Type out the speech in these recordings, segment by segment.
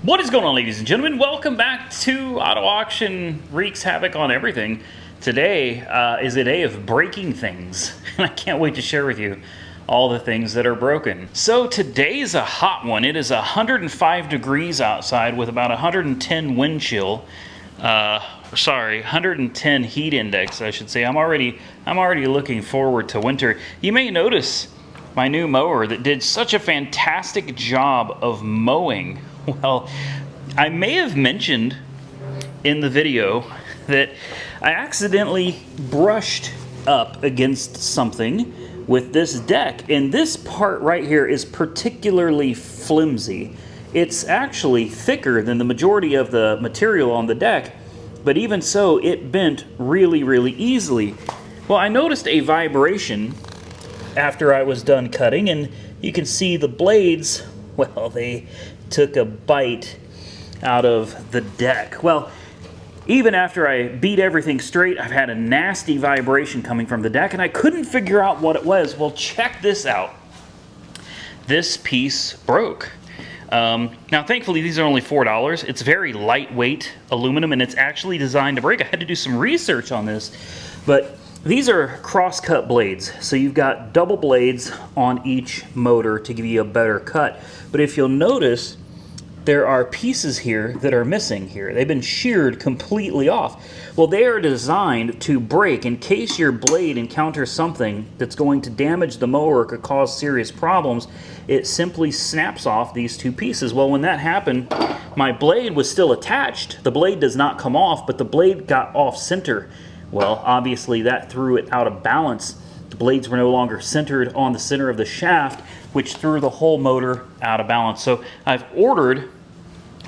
What is going on, ladies and gentlemen? Welcome back to Auto Auction Wreaks Havoc on Everything. Today is a day of breaking things, and I can't wait to share with you all the things that are broken. So today is a hot one. It is 105 degrees outside with about 110 wind chill. 110 heat index, I should say. I'm already looking forward to winter. You may notice my new mower that did such a fantastic job of mowing. Well, I may have mentioned in the video that I accidentally brushed up against something with this deck, and this part right here is particularly flimsy. It's actually thicker than the majority of the material on the deck, but even so, it bent really, really easily. Well, I noticed a vibration after I was done cutting, and you can see the blades, well, they took a bite out of the deck. Well, even after I beat everything straight, I've had a nasty vibration coming from the deck, and I couldn't figure out what it was. Well, check this out. This piece broke. Now, thankfully, these are only $4. It's very lightweight aluminum, and it's actually designed to break. I had to do some research on this, but these are cross-cut blades, so you've got double blades on each motor to give you a better cut. But if you'll notice, there are pieces here that are missing here. They've been sheared completely off. Well, they are designed to break in case your blade encounters something that's going to damage the mower or could cause serious problems. It simply snaps off these two pieces. Well, when that happened, my blade was still attached. The blade does not come off, but the blade got off center. Well, obviously that threw it out of balance. The blades were no longer centered on the center of the shaft, which threw the whole motor out of balance. So I've ordered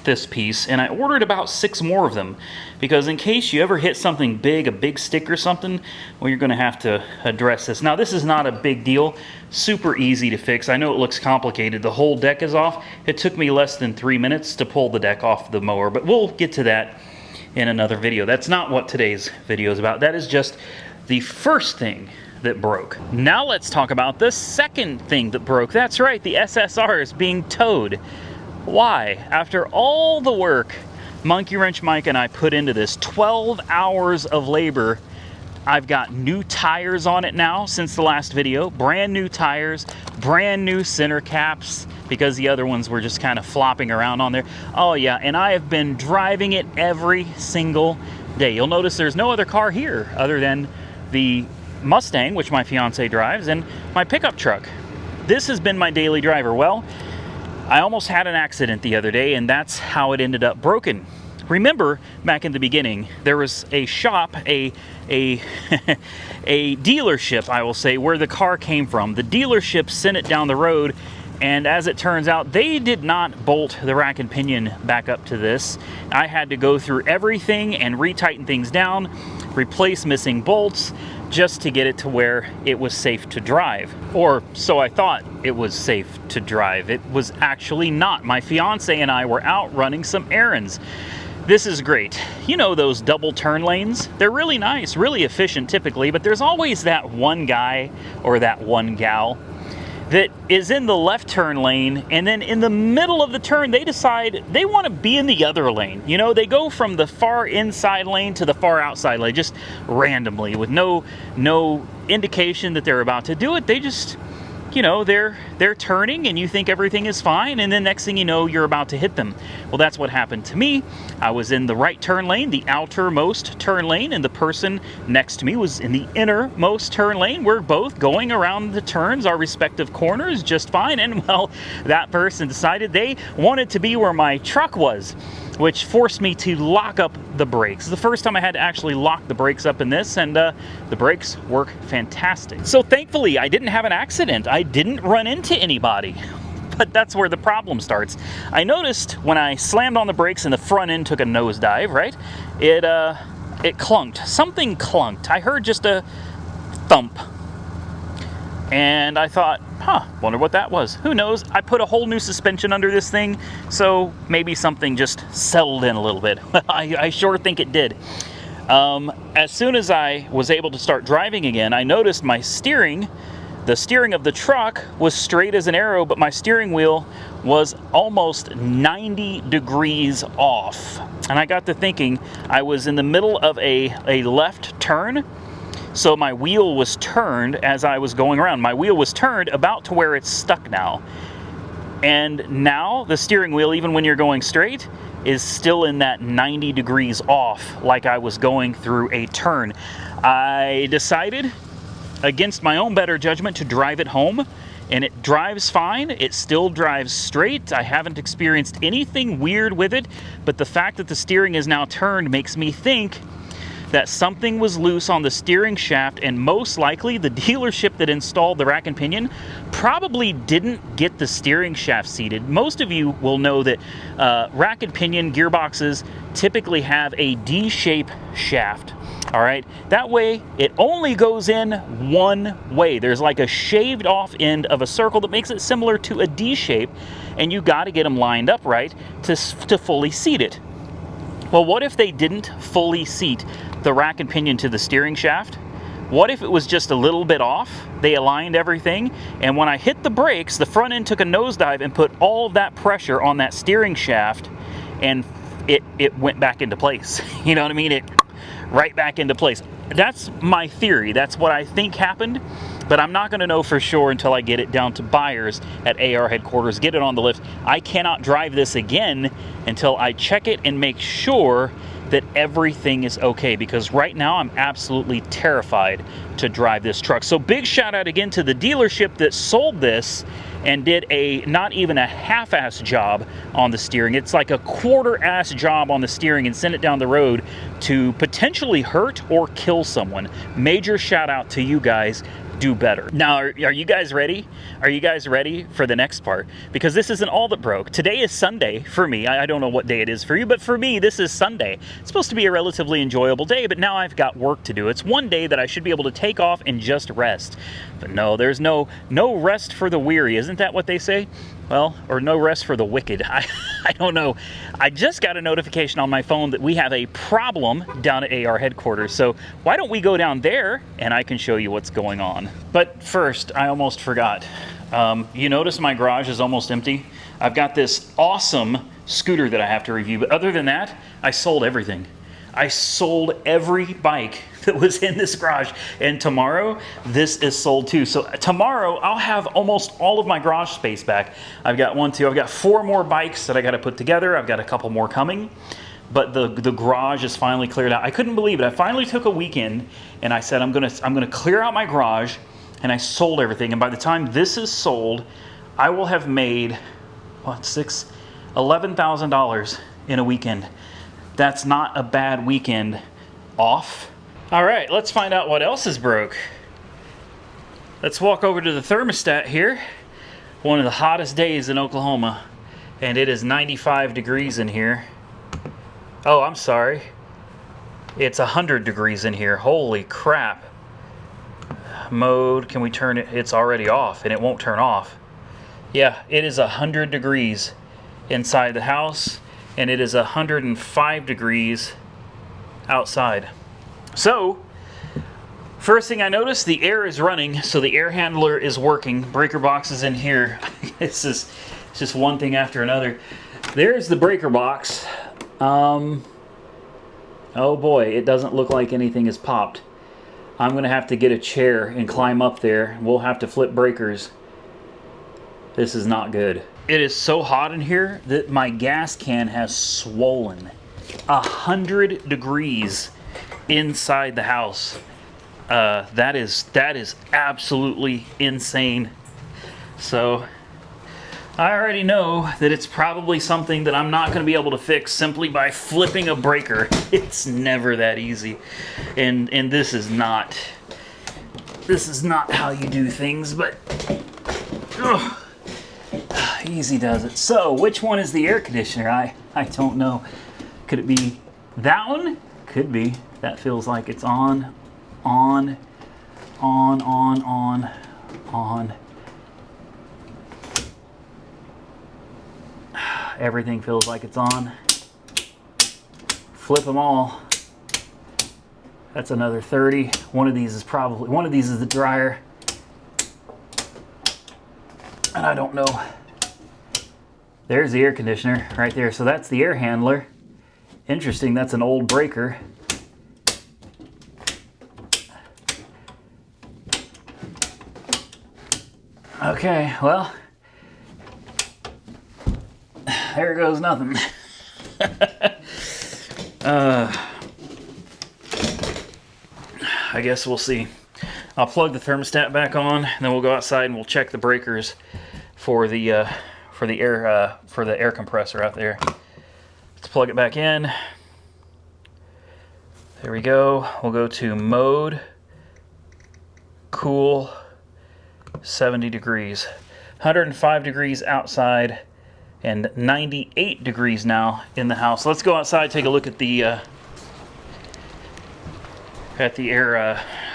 this piece, and I ordered about 6 more of them, because in case you ever hit something big, a big stick or something, well, you're going to have to address this. Now, this is not a big deal. Super easy to fix. I know it looks complicated. The whole deck is off. It took me less than 3 minutes to pull the deck off the mower, but we'll get to that in another video. That's not what today's video is about. That is just the first thing that broke. Now let's talk about the second thing that broke. That's right, the SSR is being towed. Why? After all the work Monkey Wrench Mike and I put into this, 12 hours of labor, I've got new tires on it now since the last video. Brand new tires, brand new center caps, because the other ones were just kind of flopping around on there. Oh yeah, and I have been driving it every single day. You'll notice there's no other car here other than the Mustang, which my fiance drives, and my pickup truck. This has been my daily driver. Well, I almost had an accident the other day, and that's how it ended up broken. Remember, back in the beginning, there was a shop, a dealership, I will say, where the car came from. The dealership sent it down the road, and as it turns out, they did not bolt the rack and pinion back up to this. I had to go through everything and retighten things down, replace missing bolts, just to get it to where it was safe to drive. Or so I thought it was safe to drive. It was actually not. My fiance and I were out running some errands. This is great. You know those double turn lanes? They're really nice, really efficient typically, but there's always that one guy or that one gal that is in the left turn lane, and then in the middle of the turn, they decide they want to be in the other lane. You know, they go from the far inside lane to the far outside lane, just randomly, with no indication that they're about to do it. They just, you know, they're turning, and you think everything is fine, and then next thing you know, you're about to hit them. Well, that's what happened to me. I was in the right turn lane, the outermost turn lane, and the person next to me was in the innermost turn lane. We're both going around the turns, our respective corners, just fine, and well, that person decided they wanted to be where my truck was, which forced me to lock up the brakes. The first time I had to actually lock the brakes up in this, and the brakes work fantastic. So thankfully, I didn't have an accident. I didn't run into anybody. But that's where the problem starts. I noticed when I slammed on the brakes and the front end took a nosedive, right? It clunked. Something clunked. I heard just a thump. And I thought, wonder what that was. Who knows? I put a whole new suspension under this thing, so maybe something just settled in a little bit. I sure think it did. As soon as I was able to start driving again, I noticed my steering, the steering of the truck was straight as an arrow, but my steering wheel was almost 90 degrees off. And I got to thinking, I was in the middle of a left turn, so my wheel was turned as I was going around. My wheel was turned about to where it's stuck now. And now the steering wheel, even when you're going straight, is still in that 90 degrees off, like I was going through a turn. I decided, against my own better judgment, to drive it home, and it drives fine. It still drives straight. I haven't experienced anything weird with it, but the fact that the steering is now turned makes me think that something was loose on the steering shaft, and most likely the dealership that installed the rack and pinion probably didn't get the steering shaft seated. Most of you will know that rack and pinion gearboxes typically have a D-shape shaft. All right, that way it only goes in one way. There's like a shaved off end of a circle that makes it similar to a D shape, and you got to get them lined up right to fully seat it. Well, what if they didn't fully seat the rack and pinion to the steering shaft? What if it was just a little bit off? They aligned everything, and when I hit the brakes, the front end took a nosedive and put all of that pressure on that steering shaft, and it went back into place. You know what I mean? It right back into place. That's my theory. That's what I think happened, but I'm not going to know for sure until I get it down to Byars at AAR headquarters, get it on the lift. I cannot drive this again until I check it and make sure that everything is okay, because right now I'm absolutely terrified to drive this truck. So big shout out again to the dealership that sold this and did a not even a half-ass job on the steering. It's like a quarter-ass job on the steering, and sent it down the road to potentially hurt or kill someone. Major shout out to you guys. Do better. Now, are you guys ready? Are you guys ready for the next part? Because this isn't all that broke. Today is Sunday for me. I don't know what day it is for you, but for me, this is Sunday. It's supposed to be a relatively enjoyable day, but now I've got work to do. It's one day that I should be able to take off and just rest. But no, there's no rest for the weary. Isn't that what they say? Well, or no rest for the wicked. I don't know. I just got a notification on my phone that we have a problem down at AAR headquarters. So why don't we go down there and I can show you what's going on. But first, I almost forgot. You notice my garage is almost empty. I've got this awesome scooter that I have to review. But other than that, I sold everything. I sold every bike that was in this garage, and tomorrow this is sold too. So tomorrow I'll have almost all of my garage space back. I've got I've got 4 more bikes that I got to put together. I've got a couple more coming, but the garage is finally cleared out. I couldn't believe it. I finally took a weekend and I said I'm gonna clear out my garage, and I sold everything. And by the time this is sold, I will have made what, $11,000 in a weekend. That's not a bad weekend off. All right, let's find out what else is broke. Let's walk over to the thermostat here. One of the hottest days in Oklahoma, and it is 95 degrees in here. Oh, I'm sorry. It's 100 degrees in here. Holy crap. Mode, can we turn it? It's already off, and it won't turn off. Yeah, it is 100 degrees inside the house, and it is 105 degrees outside. So, first thing I noticed, the air is running, so the air handler is working. Breaker box is in here. It's just one thing after another. There's the breaker box. Oh boy, it doesn't look like anything is popped. I'm gonna have to get a chair and climb up there. We'll have to flip breakers. This is not good. It is so hot in here that my gas can has swollen. 100 degrees inside the house. That is absolutely insane. So I already know that it's probably something that I'm not going to be able to fix simply by flipping a breaker. It's never that easy, and this is not how you do things, but ugh, easy does it. So which one is the air conditioner? I don't know. Could it be that one? Could be. That feels like it's on. Everything feels like it's on. Flip them all. That's another 30. One of these is the dryer. And I don't know There's the air conditioner right there. So that's the air handler. Interesting, that's an old breaker. Okay, well, there goes nothing. I guess we'll see. I'll plug the thermostat back on, and then we'll go outside and we'll check the breakers for the air compressor out there. Let's plug it back in. There we go. We'll go to mode, cool, 70 degrees. 105 degrees outside and 98 degrees now in the house. Let's go outside, take a look at the air.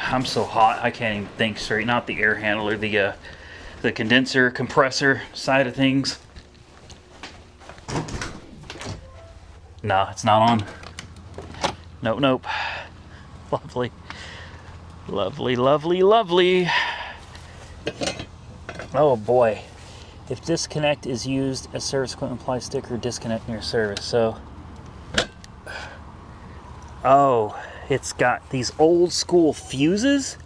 I'm so hot, I can't even think straight. Not the air handler, the condenser, compressor side of things. No, it's not on. Nope, nope. Lovely. Lovely, lovely, lovely. Oh boy. If disconnect is used, a service equipment apply sticker, disconnect near service. So, oh, it's got these old school fuses?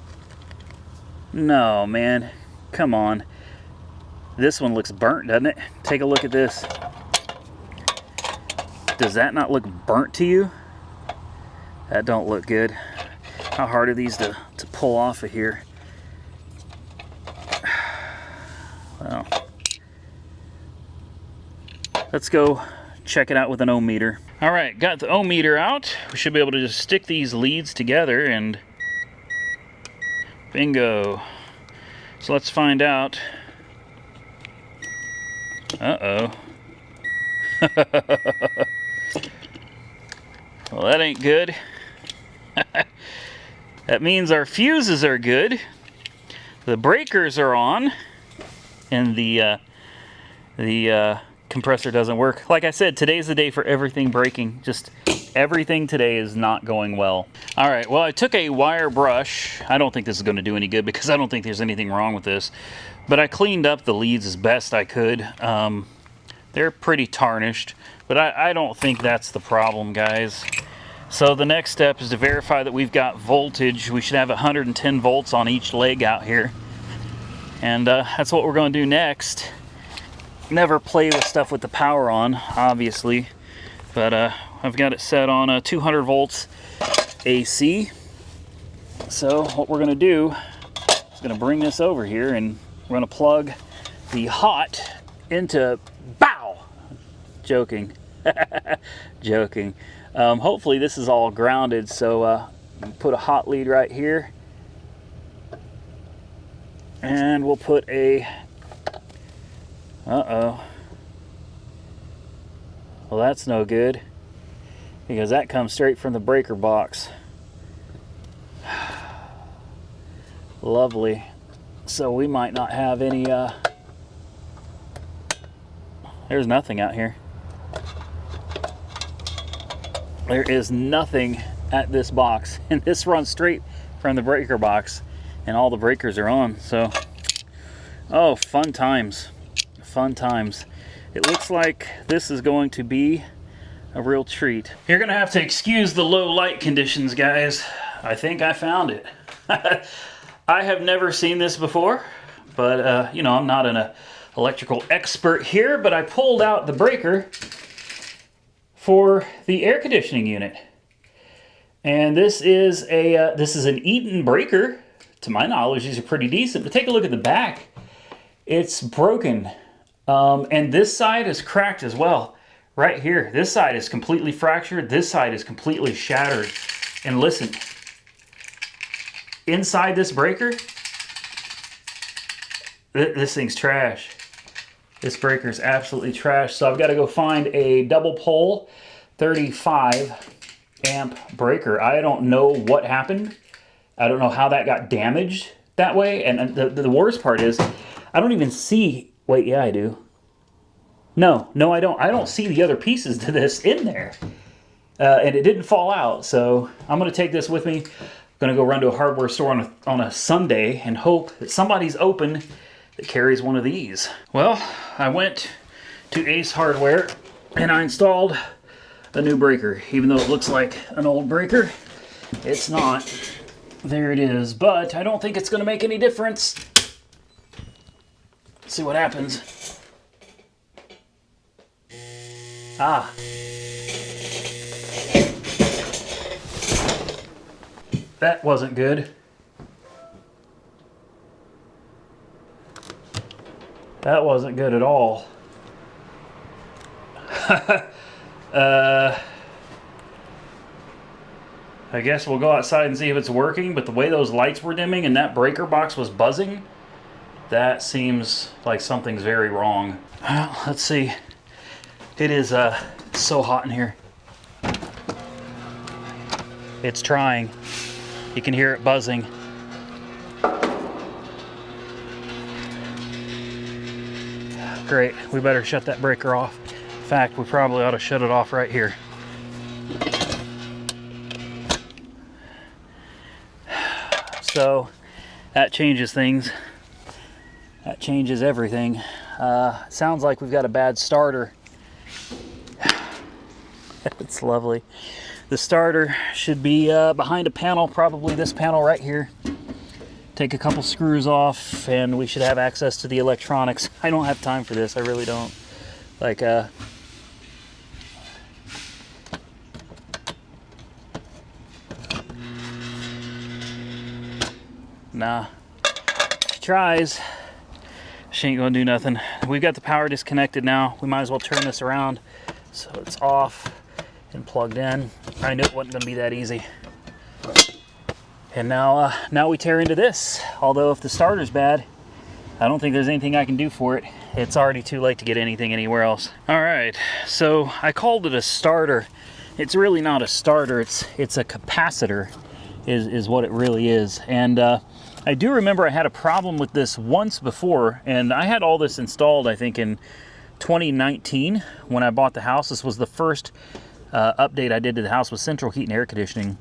No, man. Come on. This one looks burnt, doesn't it? Take a look at this. Does that not look burnt to you? That don't look good. How hard are these to pull off of here? Well, let's go check it out with an ohm meter. All right, got the ohm meter out. We should be able to just stick these leads together and bingo. So let's find out. Uh-oh. Well, that ain't good. That means our fuses are good. The breakers are on. And the compressor doesn't work. Like I said, today's the day for everything breaking. Just everything today is not going well. All right, well, I took a wire brush. I don't think this is going to do any good because I don't think there's anything wrong with this. But I cleaned up the leads as best I could. They're pretty tarnished, but I don't think that's the problem, guys. So the next step is to verify that we've got voltage. We should have 110 volts on each leg out here. And that's what we're going to do next. Never play with stuff with the power on, obviously. But I've got it set on 200 volts AC. So what we're going to do is going to bring this over here and we're going to plug the hot into, bow! Joking. Joking. Hopefully this is all grounded, so put a hot lead right here. And we'll put a, uh-oh. Well, that's no good, because that comes straight from the breaker box. Lovely. So we might not have any, there's nothing out here. There is nothing at this box, and this runs straight from the breaker box. And all the breakers are on, so, oh, fun times, fun times. It looks like this is going to be a real treat. You're gonna have to excuse the low light conditions, guys. I think I found it. I have never seen this before, but you know, I'm not an electrical expert here, but I pulled out the breaker for the air conditioning unit. And this is an Eaton breaker. To my knowledge, these are pretty decent, but take a look at the back. It's broken. And this side is cracked as well. Right here, this side is completely fractured. This side is completely shattered. And listen, inside this breaker, this thing's trash. This breaker is absolutely trash. So I've got to go find a double pole 35 amp breaker. I don't know what happened. I don't know how that got damaged that way. And the worst part is, I don't even see, wait, yeah, I do. No, I don't. I don't see the other pieces to this in there. And it didn't fall out. So I'm going to take this with me. I'm going to go run to a hardware store on a Sunday and hope that somebody's open that carries one of these. Well, I went to Ace Hardware and I installed a new breaker. Even though it looks like an old breaker, it's not. There it is, but I don't think it's going to make any difference. Let's see what happens. Ah. That wasn't good. That wasn't good at all. I guess we'll go outside and see if it's working, but the way those lights were dimming and that breaker box was buzzing, that seems like something's very wrong. Well, let's see. It is so hot in here. It's trying. You can hear it buzzing. Great, we better shut that breaker off. In fact, we probably ought to shut it off right here. So that changes things. That changes everything. Sounds like we've got a bad starter. It's lovely. The starter should be behind a panel, probably this panel right here. Take a couple screws off and we should have access to the electronics. I don't have time for this, I really don't. Like, nah. She tries. She ain't gonna do nothing. We've got the power disconnected now. We might as well turn this around so it's off and plugged in. I knew it wasn't gonna be that easy. And now we tear into this. Although if the starter's bad, I don't think there's anything I can do for it. It's already too late to get anything anywhere else. All right, so I called it a starter. It's really not a starter, it's a capacitor is what it really is. And I do remember I had a problem with this once before, and I had all this installed, I think, in 2019 when I bought the house. This was the first update I did to the house with central heat and air conditioning.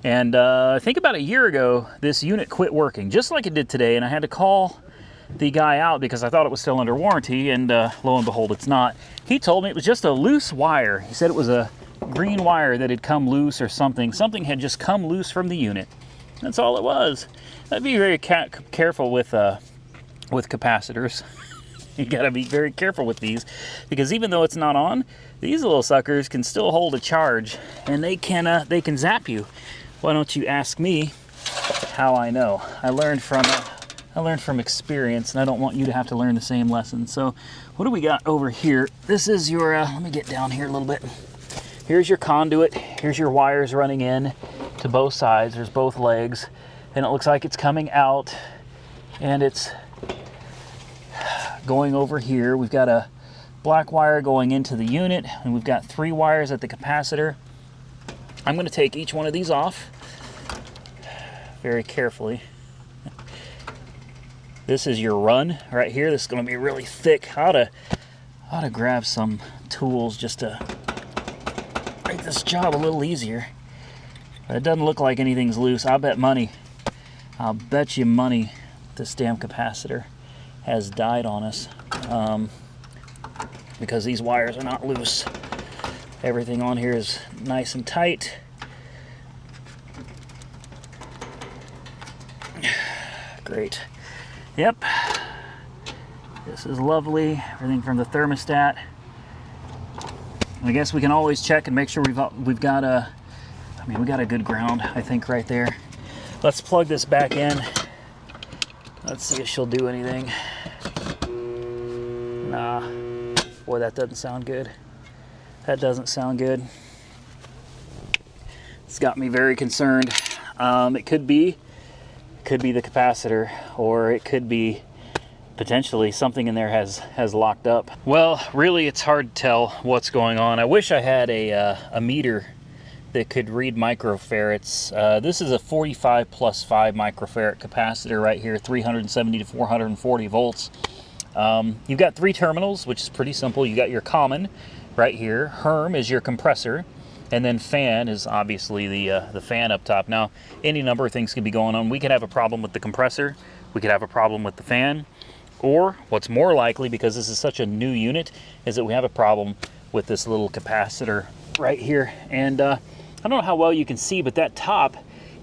And I think about a year ago, this unit quit working, just like it did today, and I had to call the guy out because I thought it was still under warranty, and lo and behold, it's not. He told me it was just a loose wire. He said it was a green wire that had come loose or something. Something had just come loose from the unit. That's all it was. I'd be very careful with capacitors. You gotta be very careful with these, because even though it's not on, these little suckers can still hold a charge, and they can zap you. Why don't you ask me how I know? I learned from experience, and I don't want you to have to learn the same lesson. So what do we got over here? This is your, let me get down here a little bit. Here's your conduit. Here's your wires running in to both sides. There's both legs, and it looks like it's coming out, and it's going over here. We've got a black wire going into the unit, and we've got 3 wires at the capacitor. I'm going to take each one of these off very carefully. This is your run right here. This is going to be really thick. I ought to grab some tools just to make this job a little easier. But it doesn't look like anything's loose. I'll bet you money this damn capacitor has died on us, because these wires are not loose. Everything on here is nice and tight. Great. Yep. This is lovely. Everything from the thermostat. I guess we can always check and make sure we've got a, we got a good ground, I think, right there. Let's plug this back in. Let's see if she'll do anything. Nah. Boy, that doesn't sound good. That doesn't sound good. It's got me very concerned. It could be the capacitor, or it could be potentially something in there has locked up. Well, really, it's hard to tell what's going on. I wish I had a meter that could read microfarads. This is a 45 plus 5 microfarad capacitor right here, 370 to 440 volts. You've got 3 terminals, which is pretty simple. You got your common right here. Herm is your compressor, and then fan is obviously the fan up top. Now, any number of things could be going on. We could have a problem with the compressor. We could have a problem with the fan. Or what's more likely, because this is such a new unit, is that we have a problem with this little capacitor right here. And I don't know how well you can see, but that top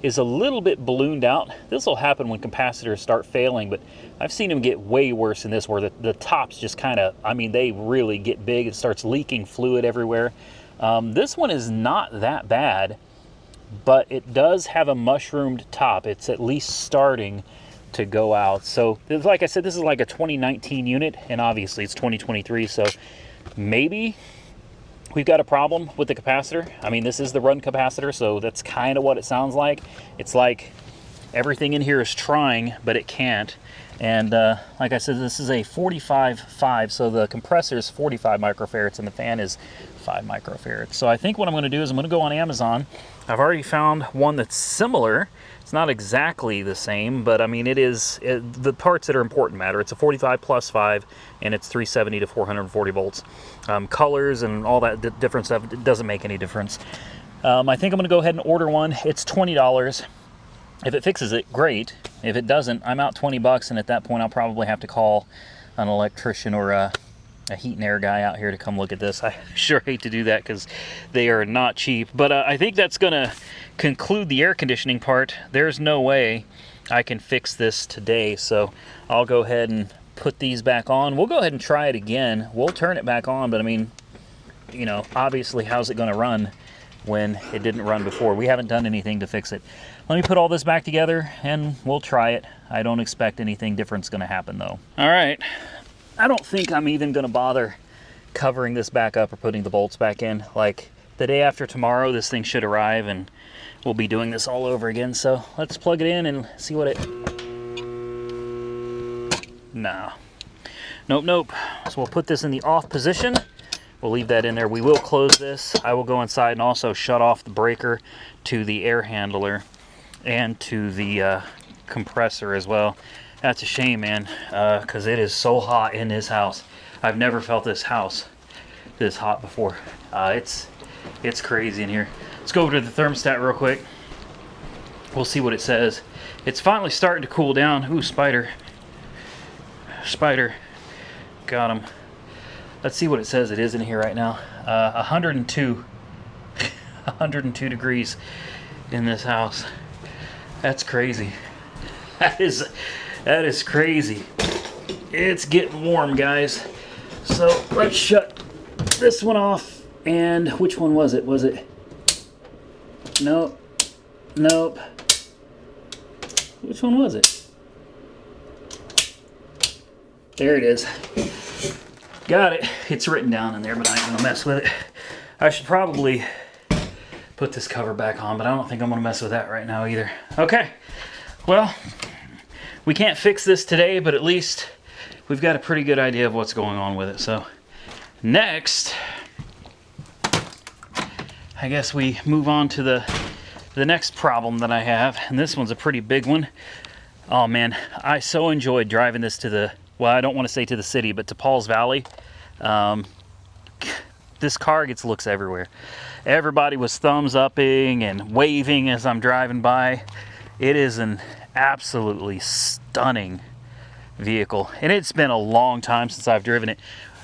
is a little bit ballooned out. This will happen when capacitors start failing, but I've seen them get way worse than this, where the tops just kind of, I mean, they really get big. It starts leaking fluid everywhere. This one is not that bad, but it does have a mushroomed top. It's at least starting to go out. So like I said, this is like a 2019 unit, and obviously it's 2023, so maybe we've got a problem with the capacitor. I mean, this is the run capacitor, so that's kind of what it sounds like. It's like everything in here is trying, but it can't. And like I said, this is a 45.5, so the compressor is 45 microfarads and the fan is 5 microfarads. So I think what I'm going to do is I'm going to go on Amazon. I've already found one that's similar. It's not exactly the same, but I mean, the parts that are important matter. It's a 45 plus 5, and it's 370 to 440 volts. Colors and all that different stuff, it doesn't make any difference. I think I'm going to go ahead and order one. It's $20. If it fixes it, great. If it doesn't, I'm out 20 bucks, and at that point I'll probably have to call an electrician or a heat and air guy out here to come look at this. I sure hate to do that because they are not cheap. But I think that's going to conclude the air conditioning part. There's no way I can fix this today, so I'll go ahead and put these back on. We'll go ahead and try it again. We'll turn it back on, but I mean, you know, obviously how's it going to run when it didn't run before? We haven't done anything to fix it. Let me put all this back together and we'll try it. I don't expect anything different's going to happen though. All right. I don't think I'm even going to bother covering this back up or putting the bolts back in. Like the day after tomorrow, this thing should arrive and we'll be doing this all over again. So let's plug it in and see what it... No. Nope. So we'll put this in the off position. We'll leave that in there. We will close this. I will go inside and also shut off the breaker to the air handler and to the compressor as well. That's a shame, man, because it is so hot in this house. I've never felt this house this hot before. It's crazy in here. Let's go over to the thermostat real quick. We'll see what it says. It's finally starting to cool down. Ooh, spider. Got him. Let's see what it says it is in here right now. 102 degrees in this house. That's crazy. That is crazy. It's getting warm, guys. So let's shut this one off. And which one was it? Was it? Nope. Which one was it? There it is. Got it. It's written down in there, but I ain't gonna mess with it. I should probably put this cover back on, but I don't think I'm gonna mess with that right now either. Okay. Well, we can't fix this today, but at least we've got a pretty good idea of what's going on with it. So next, I guess we move on to the next problem that I have, and this one's a pretty big one. Oh man, I so enjoyed driving this to the, well, I don't want to say to the city, but to Paul's Valley. This car gets looks everywhere. Everybody was thumbs upping and waving as I'm driving by. It is an absolutely stunning vehicle, and it's been a long time since I've driven it.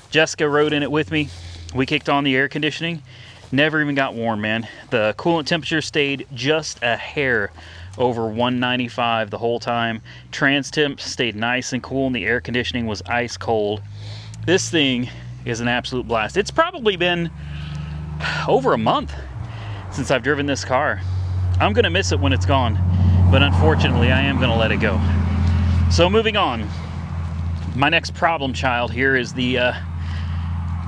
Jessica rode in it with me. We kicked on the air conditioning. Never even got warm, man. The coolant temperature stayed just a hair over 195 the whole time. Trans temp stayed nice and cool, and the air conditioning was ice cold. This thing is an absolute blast. It's probably been over a month since I've driven this car. I'm gonna miss it when it's gone, but unfortunately I am gonna let it go. So moving on, my next problem child here is the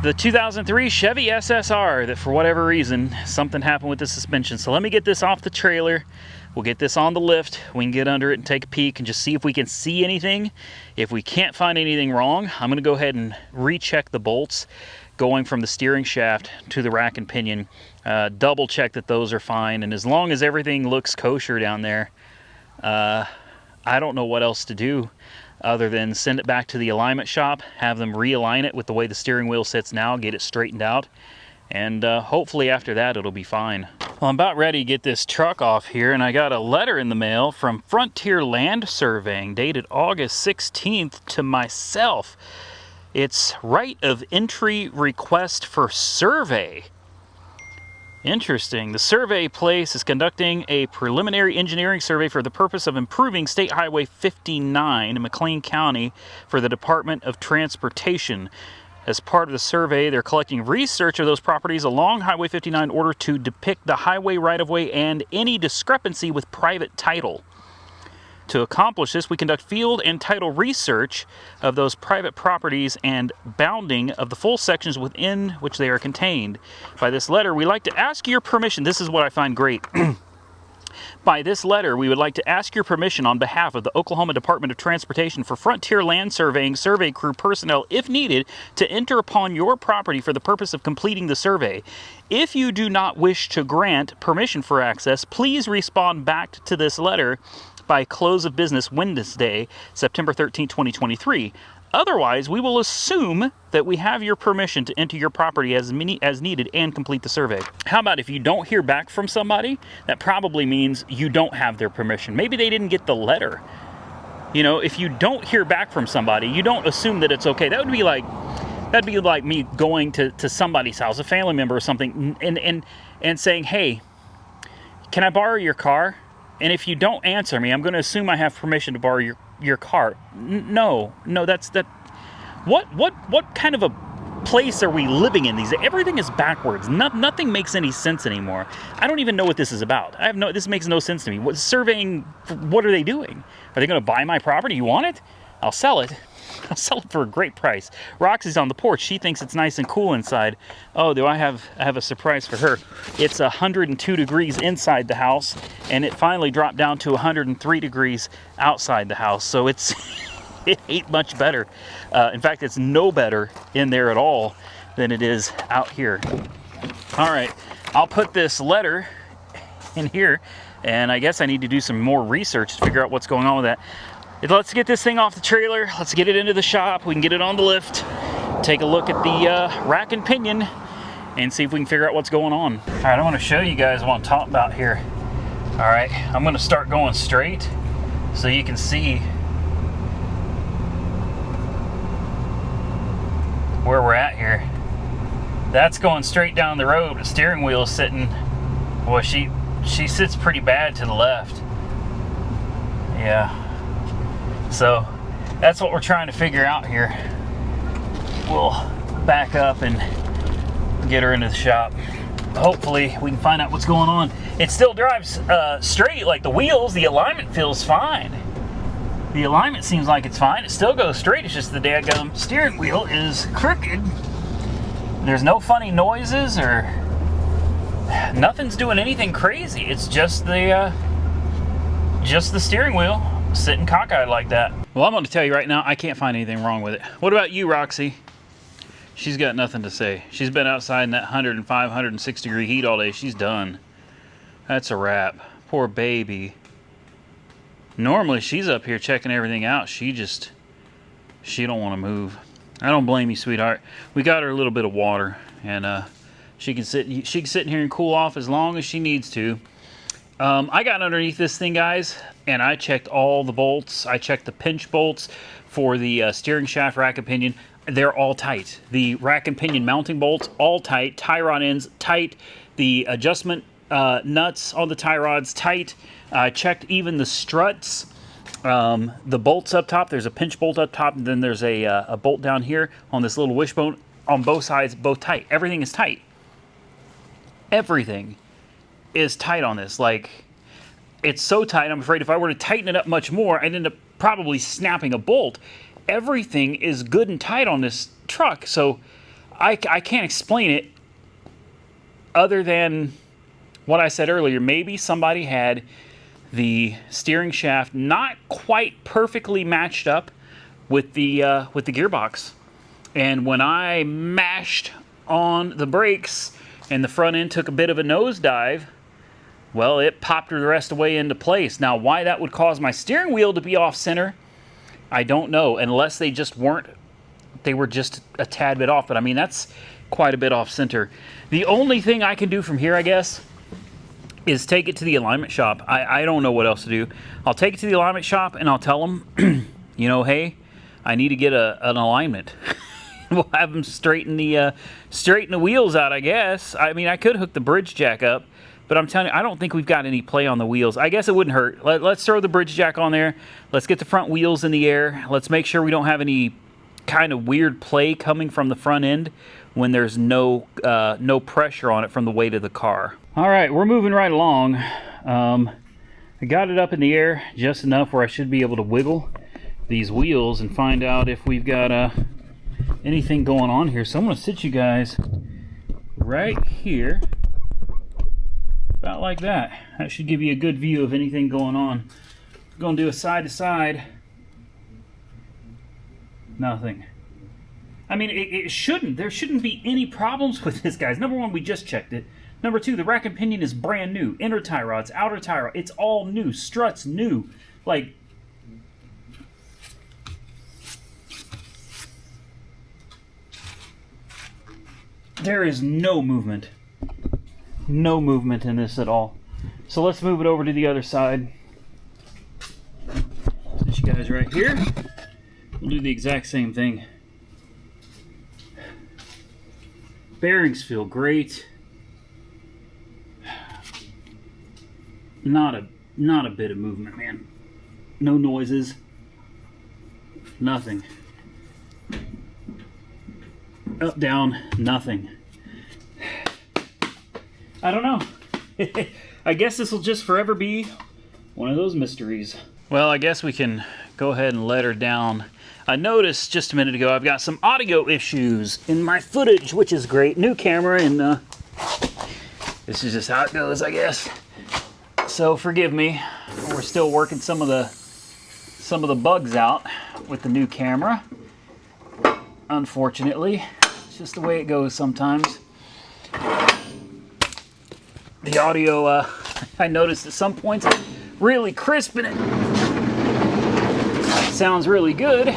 2003 Chevy SSR that for whatever reason something happened with the suspension. So let me get this off the trailer. We'll get this on the lift. We can get under it and take a peek and just see if we can see anything. If we can't find anything wrong, I'm going to go ahead and recheck the bolts going from the steering shaft to the rack and pinion. Double check that those are fine. And as long as everything looks kosher down there, I don't know what else to do other than send it back to the alignment shop, have them realign it with the way the steering wheel sits now, get it straightened out, and hopefully after that it'll be fine. Well, I'm about ready to get this truck off here, and I got a letter in the mail from Frontier Land Surveying dated August 16th to myself. It's right of entry request for survey. Interesting. The survey place is conducting a preliminary engineering survey for the purpose of improving State Highway 59 in McLean County for the Department of Transportation. As part of the survey, they're collecting research of those properties along Highway 59 in order to depict the highway right-of-way and any discrepancy with private title. To accomplish this, we conduct field and title research of those private properties and bounding of the full sections within which they are contained. By this letter, we like to ask your permission. This is what I find great. By this letter, we would like to ask your permission on behalf of the Oklahoma Department of Transportation for Frontier Land Surveying survey crew personnel, if needed, to enter upon your property for the purpose of completing the survey. If you do not wish to grant permission for access, please respond back to this letter by close of business Wednesday, September 13, 2023. Otherwise, we will assume that we have your permission to enter your property as needed and complete the survey. How about if you don't hear back from somebody, that probably means you don't have their permission. Maybe they didn't get the letter. You know, if you don't hear back from somebody, you don't assume that it's okay. That'd be like me going to somebody's house, a family member or something, and saying, hey, can I borrow your car? And if you don't answer me, I'm going to assume I have permission to borrow your car. No, that's that. What kind of a place are we living in these days? Everything is backwards. Nothing makes any sense anymore. I don't even know what this is about. This makes no sense to me. Surveying, what are they doing? Are they going to buy my property? You want it? I'll sell it. I'll sell it for a great price. Roxy's on the porch. She thinks it's nice and cool inside. Oh, I have a surprise for her. It's 102 degrees inside the house, and it finally dropped down to 103 degrees outside the house. So it ain't much better. In fact, it's no better in there at all than it is out here. All right, I'll put this letter in here, and I guess I need to do some more research to figure out what's going on with that. Let's get this thing off the trailer. Let's get it into the shop. We can get it on the lift. Take a look at the rack and pinion and see if we can figure out what's going on. All right, I want to show you guys what I'm talking about here. All right, I'm going to start going straight so you can see where we're at here. That's going straight down the road. The steering wheel is sitting, well, she sits pretty bad to the left. Yeah. So that's what we're trying to figure out here. We'll back up and get her into the shop. Hopefully we can find out what's going on. It still drives straight, like the wheels. The alignment feels fine. The alignment seems like it's fine. It still goes straight. It's just the daggum steering wheel is crooked. There's no funny noises or nothing's doing anything crazy. It's just the steering wheel sitting cockeyed like that. Well, I'm going to tell you right now, I can't find anything wrong with it. What about you, Roxy? She's got nothing to say. She's been outside in that 105, 106 degree heat all day. She's done. That's a wrap. Poor baby. Normally, she's up here checking everything out. She don't want to move. I don't blame you, sweetheart. We got her a little bit of water, and she can sit in here and cool off as long as she needs to. I got underneath this thing, guys, and I checked all the bolts. I checked the pinch bolts for the steering shaft rack and pinion. They're all tight. The rack and pinion mounting bolts, all tight. Tie rod ends, tight. The adjustment nuts on the tie rods, tight. I checked even the struts. The bolts up top, there's a pinch bolt up top, and then there's a bolt down here on this little wishbone on both sides, both tight. Everything is tight. Everything is tight on this. Like, it's so tight, I'm afraid if I were to tighten it up much more, I'd end up probably snapping a bolt. Everything is good and tight on this truck, so I can't explain it other than what I said earlier. Maybe somebody had the steering shaft not quite perfectly matched up with the gearbox, and when I mashed on the brakes and the front end took a bit of a nosedive, well, it popped her the rest of the way into place. Now, why that would cause my steering wheel to be off center, I don't know, unless they just weren't, they were just a tad bit off. But I mean, that's quite a bit off center. The only thing I can do from here, I guess, is take it to the alignment shop. I don't know what else to do. I'll take it to the alignment shop and I'll tell them, you know, hey, I need to get an alignment. We'll have them straighten the wheels out, I guess. I mean, I could hook the bridge jack up, but I'm telling you, I don't think we've got any play on the wheels. I guess it wouldn't hurt. Let's throw the bridge jack on there. Let's get the front wheels in the air. Let's make sure we don't have any kind of weird play coming from the front end when there's no pressure on it from the weight of the car. All right, we're moving right along. I got it up in the air just enough where I should be able to wiggle these wheels and find out if we've got anything going on here. So I'm going to sit you guys right here, about like that. That should give you a good view of anything going on. I'm going to do a side to side. Nothing. I mean, it shouldn't. There shouldn't be any problems with this, guys. Number one, we just checked it. Number two, the rack and pinion is brand new. Inner tie rods, outer tie rod, it's all new. Struts new. Like, there is no movement. No movement in this at all. So let's move it over to the other side. Put you guys right here. We'll do the exact same thing. Bearings feel great. Not a bit of movement, man. No noises. Nothing. Up, down, nothing. I don't know. I guess this will just forever be one of those mysteries. Well, I guess we can go ahead and let her down. I noticed just a minute ago I've got some audio issues in my footage, which is great. New camera, and this is just how it goes, I guess. So forgive me. We're still working some of the bugs out with the new camera. Unfortunately, it's just the way it goes sometimes. The audio, I noticed at some points, really crisp and it sounds really good.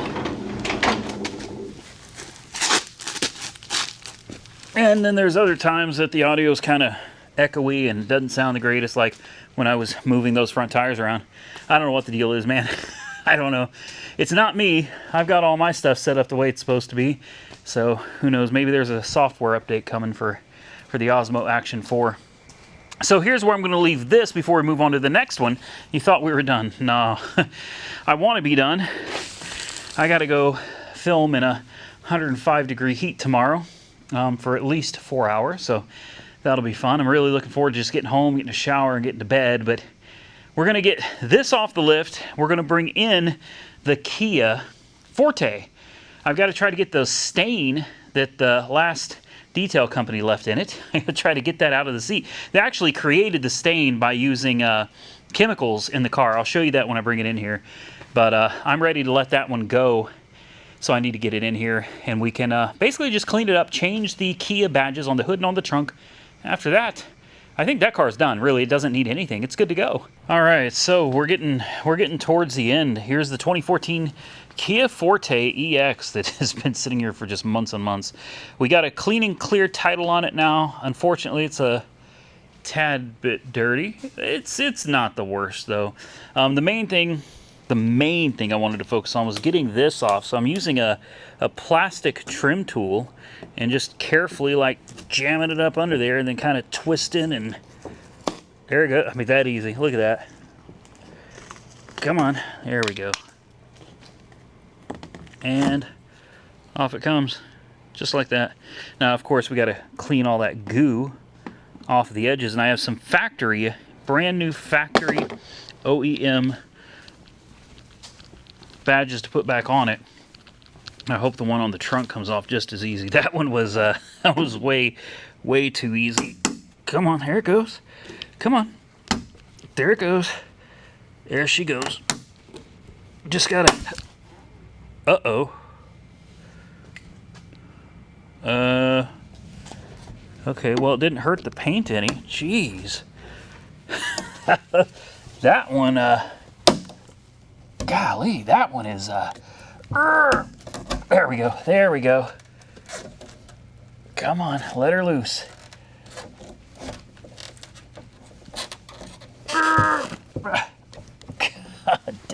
And then there's other times that the audio is kind of echoey and doesn't sound the greatest, like when I was moving those front tires around. I don't know what the deal is, man. I don't know. It's not me. I've got all my stuff set up the way it's supposed to be. So who knows? Maybe there's a software update coming for the Osmo Action 4. So here's where I'm going to leave this before we move on to the next one. You thought we were done. No. I want to be done. I got to go film in 105-degree heat tomorrow for at least 4 hours. So that'll be fun. I'm really looking forward to just getting home, getting a shower, and getting to bed. But we're going to get this off the lift. We're going to bring in the Kia Forte. I've got to try to get the stain that the last detail company left in it. I'm going to try to get that out of the seat. They actually created the stain by using chemicals in the car. I'll show you that when I bring it in here. But I'm ready to let that one go. So I need to get it in here. And we can basically just clean it up, change the Kia badges on the hood and on the trunk. After that, I think that car's done. Really, it doesn't need anything. It's good to go. All right, so we're getting towards the end. Here's the 2014 Kia Forte EX that has been sitting here for just months and months. We got a clean and clear title on it now. Unfortunately, it's a tad bit dirty. It's not the worst though. The main thing I wanted to focus on was getting this off. So I'm using a plastic trim tool and just carefully like jamming it up under there and then kind of twisting, and there we go. I mean, that easy. Look at that. Come on. There we go. And off it comes, just like that. Now, of course, we got to clean all that goo off the edges, and I have some factory, brand new factory OEM badges to put back on it. I hope the one on the trunk comes off just as easy. That one was that was way too easy. Come on, here it goes. Come on. There it goes. There she goes. Just gotta... Uh-oh. Okay, well, it didn't hurt the paint any. Jeez. That one, golly, that one is, there we go, there we go. Come on, let her loose.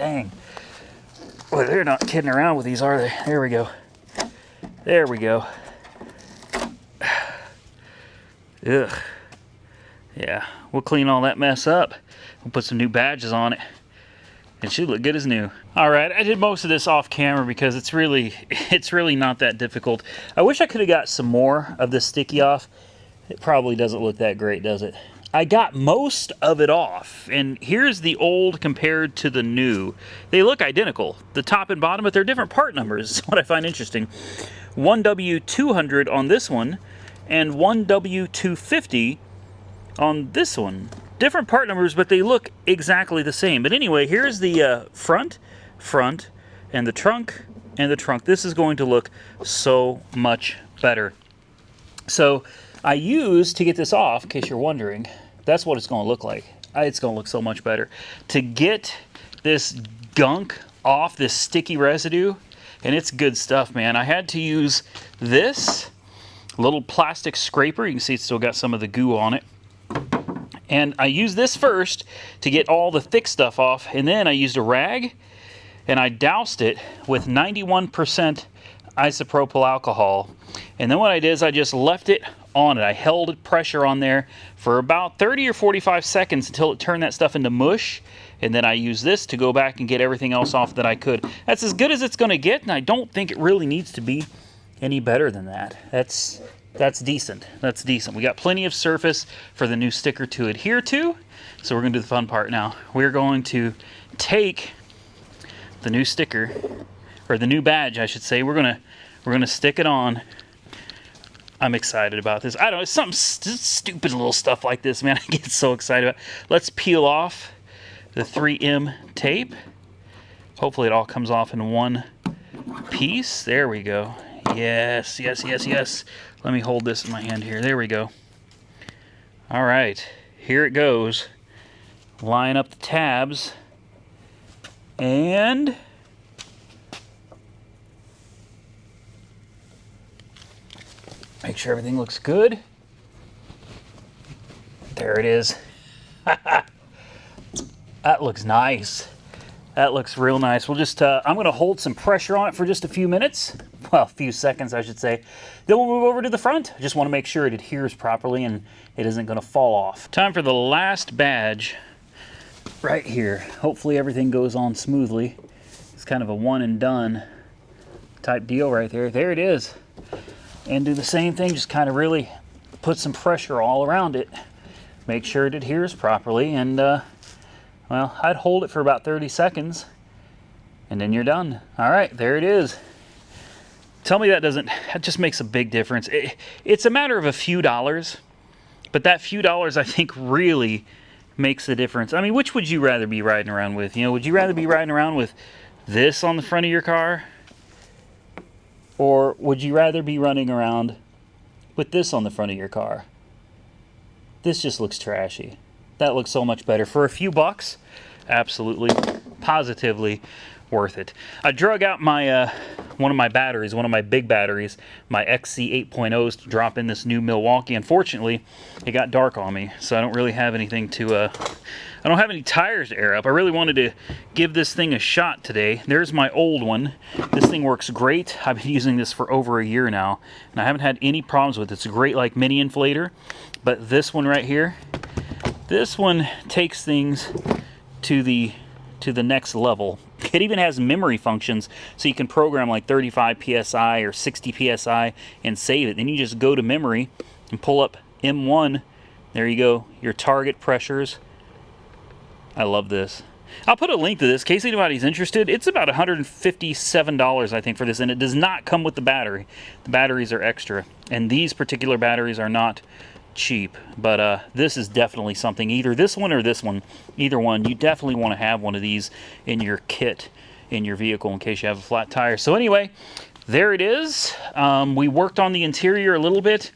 Dang. Well, they're not kidding around with these, are they? There we go. There we go. Ugh. Yeah, we'll clean all that mess up. We'll put some new badges on it. It should look good as new. All right, I did most of this off camera because it's really not that difficult. I wish I could have got some more of this sticky off. It probably doesn't look that great, does it? I got most of it off, and here's the old compared to the new. They look identical, the top and bottom, but they're different part numbers. Is what I find interesting. 1W200 on this one, and 1W250 on this one. Different part numbers, but they look exactly the same. But anyway, here's the front, and the trunk, This is going to look so much better. So I used, to get this off, in case you're wondering, that's what it's going to look like. It's going to look so much better. To get this gunk off, this sticky residue, and it's good stuff, man. I had to use this little plastic scraper. You can see it's still got some of the goo on it. And I used this first to get all the thick stuff off, and then I used a rag and I doused it with 91% isopropyl alcohol. And then what I did is I just left it on it. I held pressure on there for about 30 or 45 seconds until it turned that stuff into mush. And then I used this to go back and get everything else off that I could. That's as good as it's going to get, and I don't think it really needs to be any better than that. That's decent. That's decent. We got plenty of surface for the new sticker to adhere to. So we're going to do the fun part now. We're going to take the new sticker, or the new badge, I should say. We're gonna stick it on. I'm excited about this. I don't know, it's some stupid little stuff like this, man. I get so excited about it. Let's peel off the 3M tape. Hopefully it all comes off in one piece. There we go. Yes, yes, yes, yes. Let me hold this in my hand here. There we go. All right, here it goes. Line up the tabs. And make sure everything looks good. There it is. That looks nice. That looks real nice. We'll just, I'm going to hold some pressure on it for just a few minutes. Well, a few seconds, I should say. Then we'll move over to the front. I just want to make sure it adheres properly and it isn't going to fall off. Time for the last badge right here. Hopefully everything goes on smoothly. It's kind of a one and done type deal right there. There it is. And do the same thing, just kind of really put some pressure all around it. Make sure it adheres properly, and well, I'd hold it for about 30 seconds and then you're done. All right, there it is. Tell me that just makes a big difference. It's a matter of a few dollars, but that few dollars I think really makes the difference. I mean, which would you rather be riding around with? You know, would you rather be riding around with this on the front of your car? Or would you rather be running around with this on the front of your car? This just looks trashy. That looks so much better. For a few bucks, absolutely, positively worth it. I drug out my one of my batteries, one of my big batteries, my XC 8.0s, to drop in this new Milwaukee. Unfortunately, it got dark on me, so I don't really have anything to, I don't have any tires to air up. I really wanted to give this thing a shot today. There's my old one. This thing works great. I've been using this for over a year now, and I haven't had any problems with it. It's a great, like, mini inflator. But this one right here, this one takes things to the next level. It even has memory functions, so you can program like 35 psi or 60 psi and save it. Then you just go to memory and pull up M1. There you go, your target pressures. I love this. I'll put a link to this in case anybody's interested. It's about $157, I think, for this, and it does not come with the battery. The batteries are extra, and these particular batteries are not cheap, but this is definitely something. Either this one or this one, either one, you definitely want to have one of these in your kit in your vehicle in case you have a flat tire. So anyway, there it is. We worked on the interior a little bit.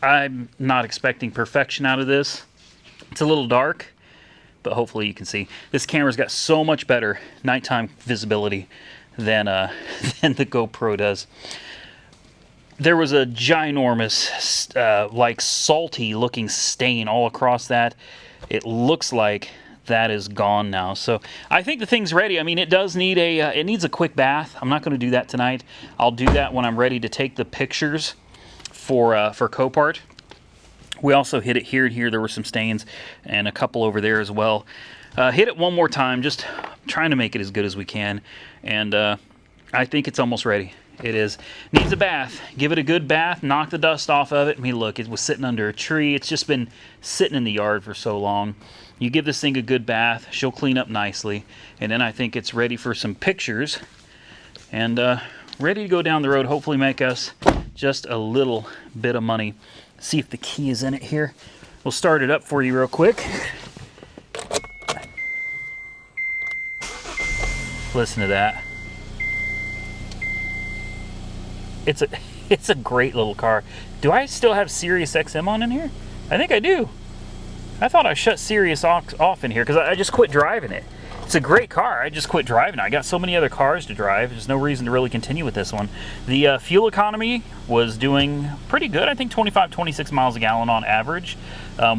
I'm not expecting perfection out of this. It's a little dark, but hopefully you can see. This camera's got so much better nighttime visibility than the GoPro does. There was a ginormous, like salty looking stain all across that. It looks like that is gone now. So I think the thing's ready. I mean, it does need it needs a quick bath. I'm not going to do that tonight. I'll do that when I'm ready to take the pictures for Copart. We also hit it here and here. There were some stains and a couple over there as well. Hit it one more time, just trying to make it as good as we can. And I think it's almost ready. It is. Needs a bath. Give it a good bath. Knock the dust off of it. I mean, look, it was sitting under a tree. It's just been sitting in the yard for so long. You give this thing a good bath. She'll clean up nicely. And then I think it's ready for some pictures. And ready to go down the road. Hopefully make us just a little bit of money. See if the key is in it here. We'll start it up for you real quick. Listen to that. It's a great little car. Do I still have Sirius XM on in here? I think I do. I thought I shut Sirius off in here because I just quit driving it. It's a great car. I just quit driving it. I got so many other cars to drive. There's no reason to really continue with this one. The fuel economy was doing pretty good. I think 25, 26 miles a gallon on average,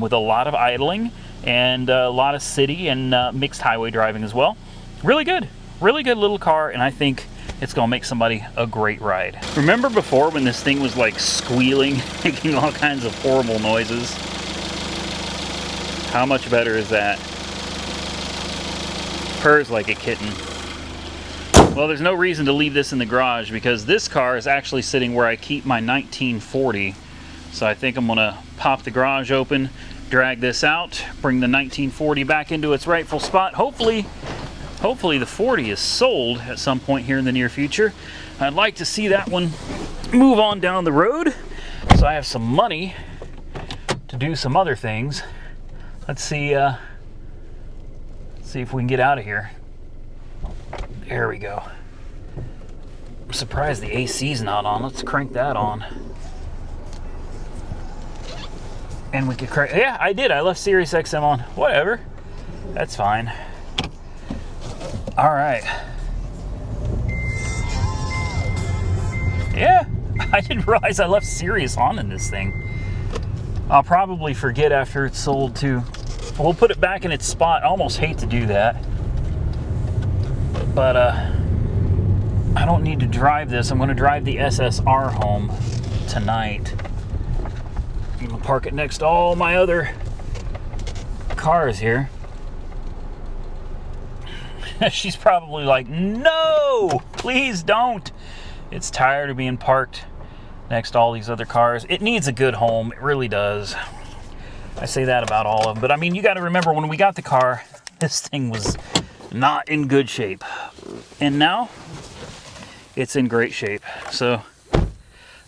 with a lot of idling and a lot of city and mixed highway driving as well. Really good little car, and I think it's gonna make somebody a great ride. Remember before when this thing was like squealing, making all kinds of horrible noises? How much better is that? Purrs like a kitten. Well, there's no reason to leave this in the garage because this car is actually sitting where I keep my 1940. So I think I'm gonna pop the garage open, drag this out, bring the 1940 back into its rightful spot. Hopefully the 40 is sold at some point here in the near future. I'd like to see that one move on down the road so I have some money to do some other things. Let's see if we can get out of here. There we go. I'm surprised the AC's not on. Let's crank that on. And we could crank, yeah, I did. I left Sirius XM on. Whatever. That's fine. All right. Yeah, I didn't realize I left Sirius on in this thing. I'll probably forget after it's sold too. We'll put it back in its spot. I almost hate to do that. But I don't need to drive this. I'm going to drive the SSR home tonight. I'm going to park it next to all my other cars here. She's probably like, no, please don't. It's tired of being parked next to all these other cars. It needs a good home. It really does. I say that about all of them. But I mean, you got to remember when we got the car, this thing was not in good shape. And now it's in great shape. So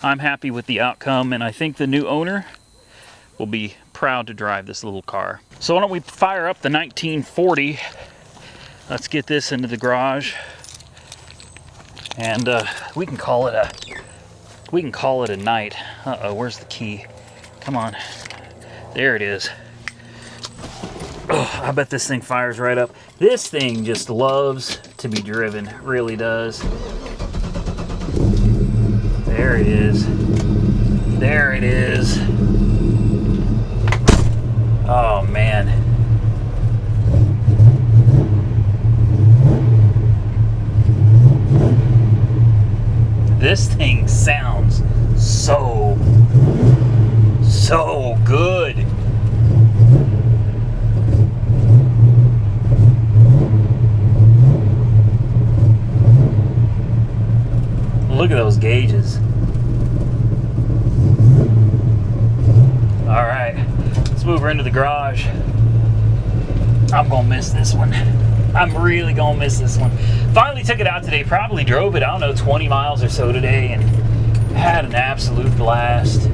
I'm happy with the outcome. And I think the new owner will be proud to drive this little car. So why don't we fire up the 1940. Let's get this into the garage, and we can call it a night. Uh-oh, where's the key? Come on, there it is. Oh, I bet this thing fires right up. This thing just loves to be driven, really does. There it is. There it is. Oh man. This thing sounds so good. Look at those gauges. All right, let's move her into the garage. I'm gonna miss this one. I'm really gonna miss this one. Finally took it out today, probably drove it, I don't know, 20 miles or so today, and had an absolute blast.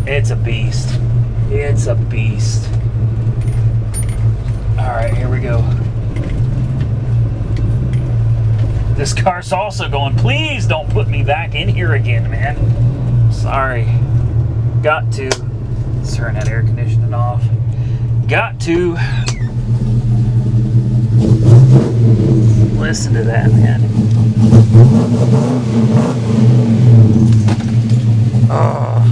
It's a beast. It's a beast. All right, here we go. This car's also going, please don't put me back in here again, man. Sorry. Got to. Let's turn that air conditioning off. Got to. Listen to that, man. Oh.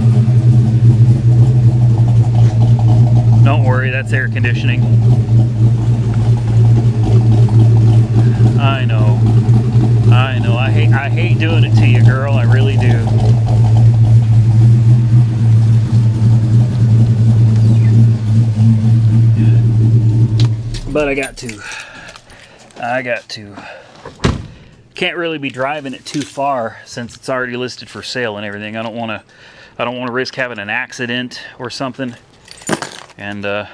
Don't worry, that's air conditioning. I know. I know. I hate doing it to you, girl. I really do. But I got to. Can't really be driving it too far since it's already listed for sale and everything. I don't want to risk having an accident or something, and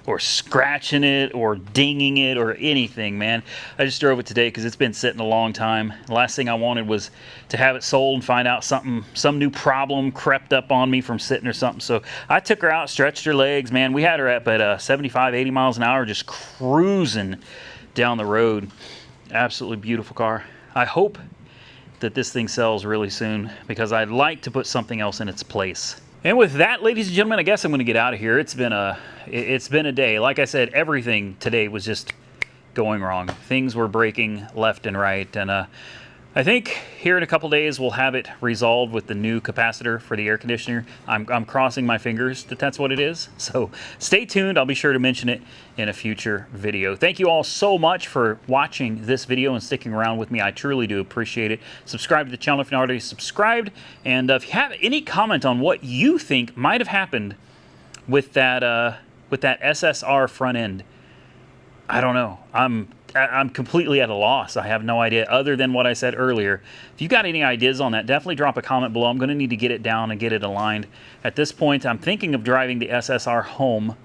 or scratching it or dinging it or anything, man. I just drove it today because it's been sitting a long time. The last thing I wanted was to have it sold and find out some new problem crept up on me from sitting or something. So I took her out, stretched her legs, man. We had her up at 75, 80 miles an hour, just cruising down the road. Absolutely beautiful car. I hope that this thing sells really soon because I'd like to put something else in its place. And with that, ladies and gentlemen, I guess I'm going to get out of here. It's been a day. Like I said, everything today was just going wrong. Things were breaking left and right, and I think here in a couple days we'll have it resolved with the new capacitor for the air conditioner. I'm crossing my fingers that that's what it is. So stay tuned. I'll be sure to mention it in a future video. Thank you all so much for watching this video and sticking around with me. I truly do appreciate it. Subscribe to the channel if you're not already subscribed. And if you have any comment on what you think might have happened with that SSR front end, I don't know. I'm completely at a loss. I have no idea other than what I said earlier. If you got any ideas on that, definitely drop a comment below. I'm going to need to get it down and get it aligned. At this point, I'm thinking of driving the SSR home.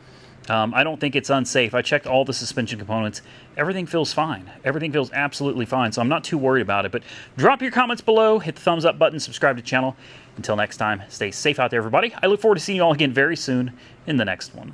I don't think it's unsafe. I checked all the suspension components. Everything feels fine. Everything feels absolutely fine, so I'm not too worried about it. But drop your comments below, hit the thumbs up button, subscribe to the channel. Until next time, stay safe out there, everybody. I look forward to seeing you all again very soon in the next one.